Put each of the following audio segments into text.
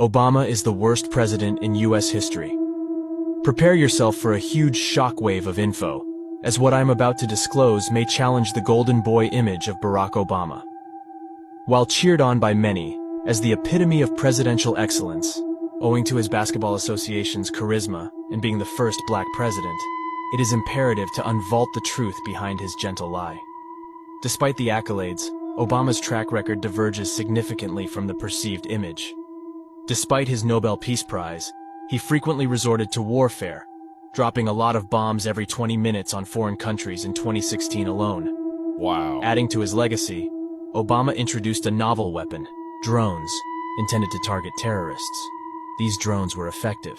Obama is the worst president in U.S. history. Prepare yourself for a huge shockwave of info, as what I'm about to disclose may challenge the golden boy image of Barack Obama. While cheered on by many as the epitome of presidential excellence, owing to his basketball association's charisma and being the first black president, it is imperative to unvault the truth behind his gentle lie. Despite the accolades, Obama's track record diverges significantly from the perceived image. Despite his Nobel Peace Prize, he frequently resorted to warfare, dropping a lot of bombs every 20 minutes on foreign countries in 2016 alone. Wow. Adding to his legacy, Obama introduced a novel weapon, drones, intended to target terrorists. These drones were effective.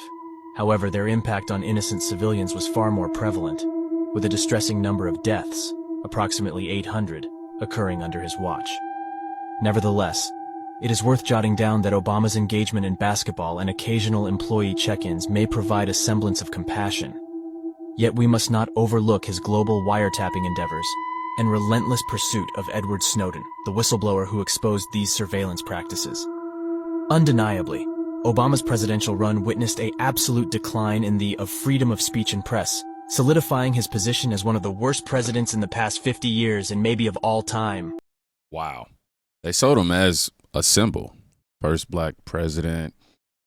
However, their impact on innocent civilians was far more prevalent, with a distressing number of deaths, approximately 800, occurring under his watch. Nevertheless, it is worth jotting down that Obama's engagement in basketball and occasional employee check-ins may provide a semblance of compassion. Yet we must not overlook his global wiretapping endeavors and relentless pursuit of Edward Snowden, the whistleblower who exposed these surveillance practices. Undeniably, Obama's presidential run witnessed an absolute decline in the freedom of speech and press, solidifying his position as one of the worst presidents in the past 50 years and maybe of all time. Wow. They sold him as a symbol. First black president,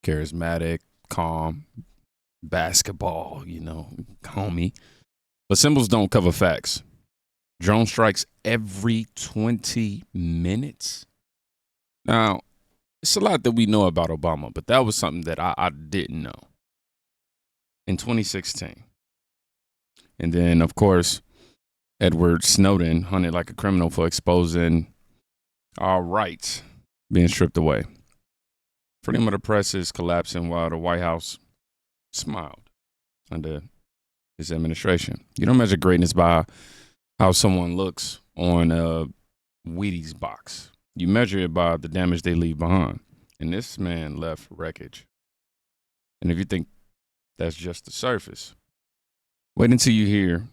charismatic, calm, basketball, homie. But symbols don't cover facts. Drone strikes every 20 minutes. Now, it's a lot that we know about Obama, but that was something that I didn't know. In 2016. And then, of course, Edward Snowden hunted like a criminal for exposing our rights being stripped away. Freedom of the press is collapsing while the White House smiled under his administration. You don't measure greatness by how someone looks on a Wheaties box. You measure it by the damage they leave behind. And this man left wreckage. And if you think that's just the surface, wait until you hear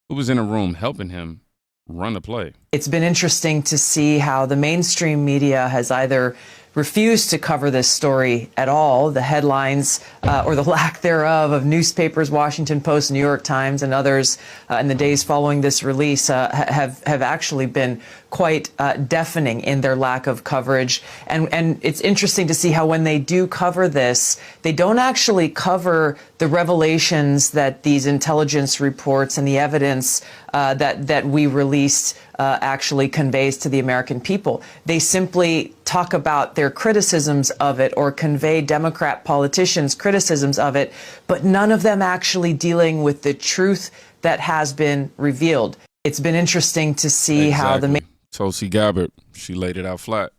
who was in a room helping him run the play. It's been interesting to see how the mainstream media has either refused to cover this story at all. The headlines or the lack thereof of newspapers, Washington Post, New York Times, and others in the days following this release have actually been quite deafening in their lack of coverage. And it's interesting to see how when they do cover this, they don't actually cover the revelations that these intelligence reports and the evidence that we released actually conveys to the American people. They simply talk about their criticisms of it or convey Democrat politicians' criticisms of it, but none of them actually dealing with the truth that has been revealed. It's been interesting to see how the... Tulsi Gabbard, she laid it out flat.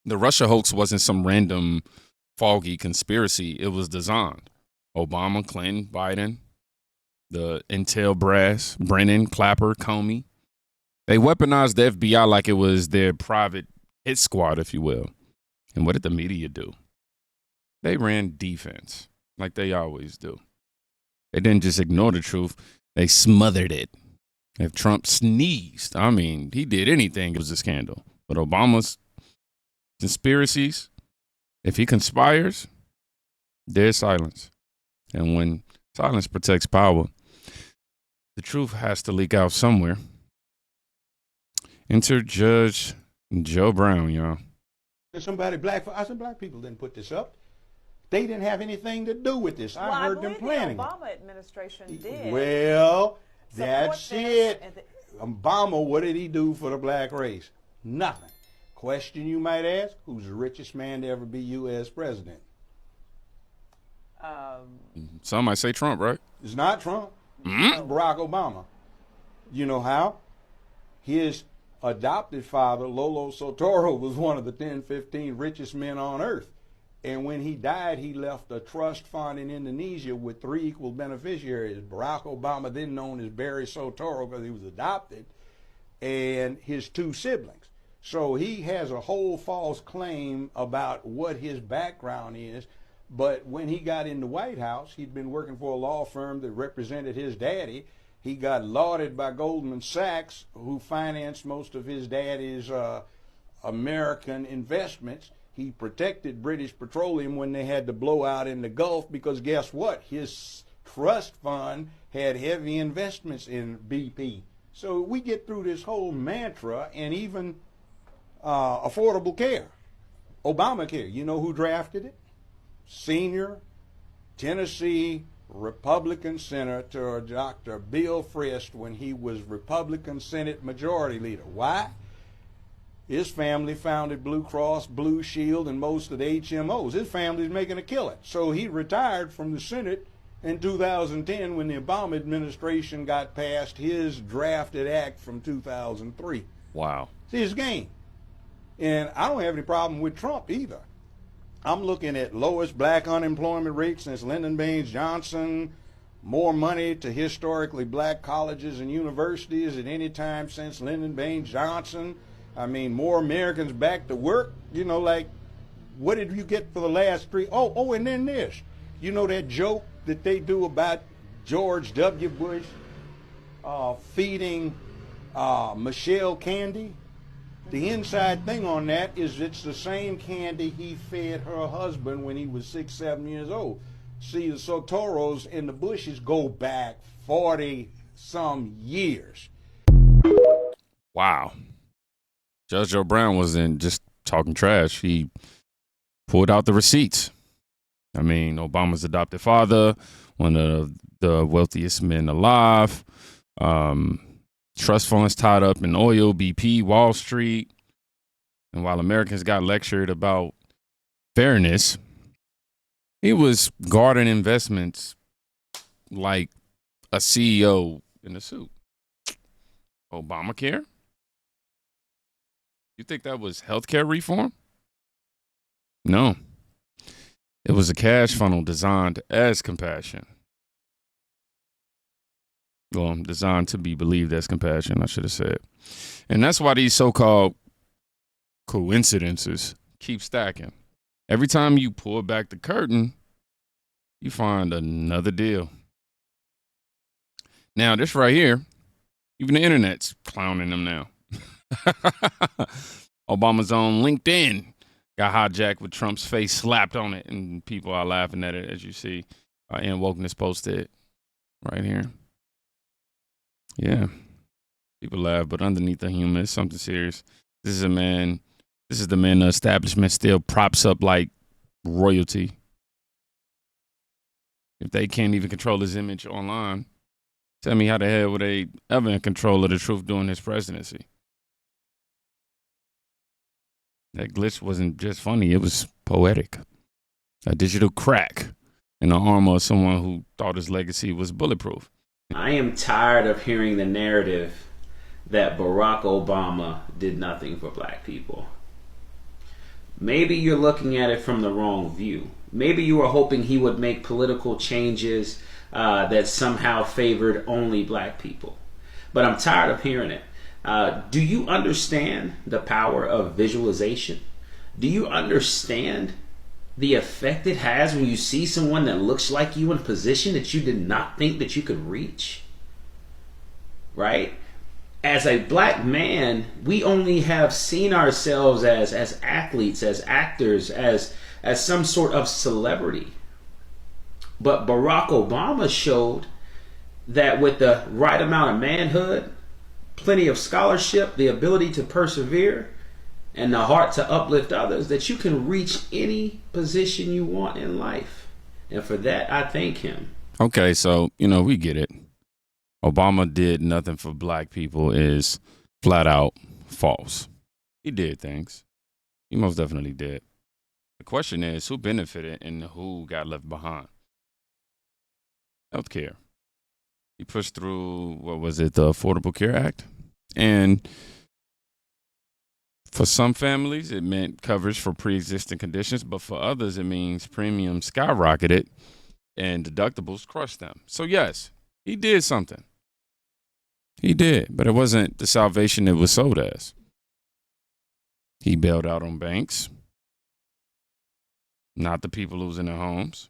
The Russia hoax wasn't some random foggy conspiracy. It was designed. Obama, Clinton, Biden, the intel brass, Brennan, Clapper, Comey. They weaponized the FBI like it was their private hit squad, if you will. And what did the media do? They ran defense, like they always do. They didn't just ignore the truth. They smothered it. If Trump sneezed, he did anything, it was a scandal. But Obama's conspiracies, if he conspires, there's silence. And when silence protects power, the truth has to leak out somewhere. Enter Judge Joe Brown, y'all. Somebody black people didn't put this up. They didn't have anything to do with this. I heard them planning. The Obama administration did. Well, that's it. Obama, what did he do for the black race? Nothing. Question you might ask, who's the richest man to ever be U.S. president? Some might say Trump, right? It's not Trump. It's Barack Obama. You know how? His adopted father, Lolo Soetoro, was one of the 10, 15 richest men on earth. And when he died, he left a trust fund in Indonesia with 3 equal beneficiaries. Barack Obama, then known as Barry Soetoro because he was adopted, and his 2 siblings. So he has a whole false claim about what his background is. But when he got in the White House, he'd been working for a law firm that represented his daddy. He got lauded by Goldman Sachs, who financed most of his daddy's American investments. He protected British Petroleum when they had the blowout in the Gulf, because guess what? His trust fund had heavy investments in BP. So we get through this whole mantra, and even affordable care, Obamacare. You know who drafted it? Senior Tennessee Republican Senator Dr. Bill Frist, when he was Republican Senate Majority Leader. Why? His family founded Blue Cross, Blue Shield, and most of the HMOs. His family's making a killing. So he retired from the Senate in 2010 when the Obama administration got passed his drafted act from 2003. Wow. See, his game. And I don't have any problem with Trump either. I'm looking at lowest black unemployment rate since Lyndon Baines Johnson, more money to historically black colleges and universities at any time since Lyndon Baines Johnson. I mean, more Americans back to work. You know, like, what did you get for the last three? Oh, and then this. You know that joke that they do about George W. Bush feeding Michelle candy? The inside thing on that is it's the same candy he fed her husband when he was 6, 7 years old. See, the Sotoros and the Bushes go back 40-some years. Wow. Judge Joe Brown wasn't just talking trash. He pulled out the receipts. I mean, Obama's adopted father, one of the wealthiest men alive, trust funds tied up in oil, BP, Wall Street. And while Americans got lectured about fairness, he was guarding investments like a CEO in a suit. Obamacare? You think that was healthcare reform? No. It was a cash funnel designed as compassion. Well, designed to be believed as compassion, I should have said. And that's why these so-called coincidences keep stacking. Every time you pull back the curtain, you find another deal. Now, this right here, even the internet's clowning them now. Obama's own LinkedIn got hijacked with Trump's face slapped on it, and people are laughing at it, as you see. And Wokeness posted right here. Yeah, people laugh, but underneath the humor is something serious. This is the man the establishment still props up like royalty. If they can't even control his image online, tell me how the hell were they ever in control of the truth during his presidency? That glitch wasn't just funny, it was poetic. A digital crack in the armor of someone who thought his legacy was bulletproof. I am tired of hearing the narrative that Barack Obama did nothing for black people. Maybe you're looking at it from the wrong view. Maybe you were hoping he would make political changes that somehow favored only black people. But I'm tired of hearing it. Do you understand the power of visualization? Do you understand the effect it has when you see someone that looks like you in a position that you did not think that you could reach? Right? As a black man, we only have seen ourselves as athletes, as actors, as some sort of celebrity. But Barack Obama showed that with the right amount of manhood, plenty of scholarship, the ability to persevere, and the heart to uplift others, that you can reach any position you want in life. And for that, I thank him. Okay, so, we get it. Obama did nothing for black people is flat out false. He did things. He most definitely did. The question is, who benefited and who got left behind? Healthcare. He pushed through, the Affordable Care Act? And for some families, it meant coverage for pre-existing conditions, but for others, it means premiums skyrocketed and deductibles crushed them. So yes, he did something. He did, but it wasn't the salvation it was sold as. He bailed out on banks, not the people losing their homes.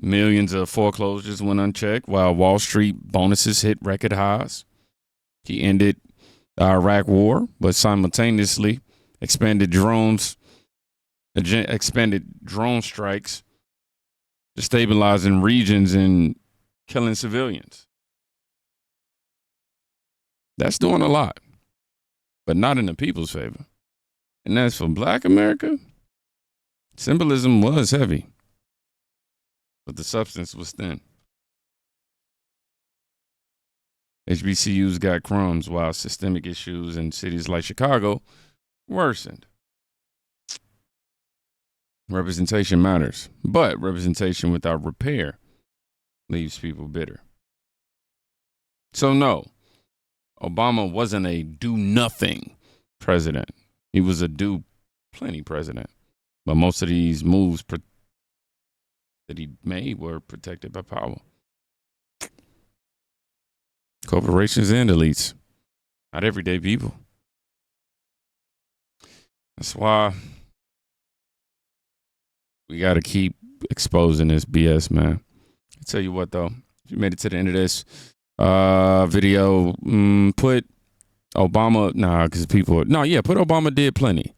Millions of foreclosures went unchecked while Wall Street bonuses hit record highs. He ended the Iraq war, but simultaneously, expanded drone strikes, destabilizing regions and killing civilians. That's doing a lot, but not in the people's favor. And as for Black America, symbolism was heavy, but the substance was thin. HBCUs got crumbs while systemic issues in cities like Chicago worsened. Representation matters, but representation without repair leaves people bitter. So no, Obama wasn't a do-nothing president. He was a do-plenty president. But most of these moves that he made were protected by power. Corporations and elites, not everyday people. That's why we got to keep exposing this BS, man. I tell you what, though, if you made it to the end of this video, put Obama, put Obama did plenty.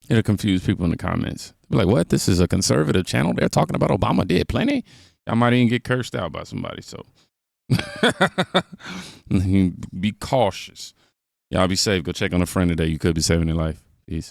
It'll confuse people in the comments. Be like, what? This is a conservative channel? They're talking about Obama did plenty? I might even get cursed out by somebody, so be cautious. Y'all be safe. Go check on a friend today. You could be saving their life. Peace.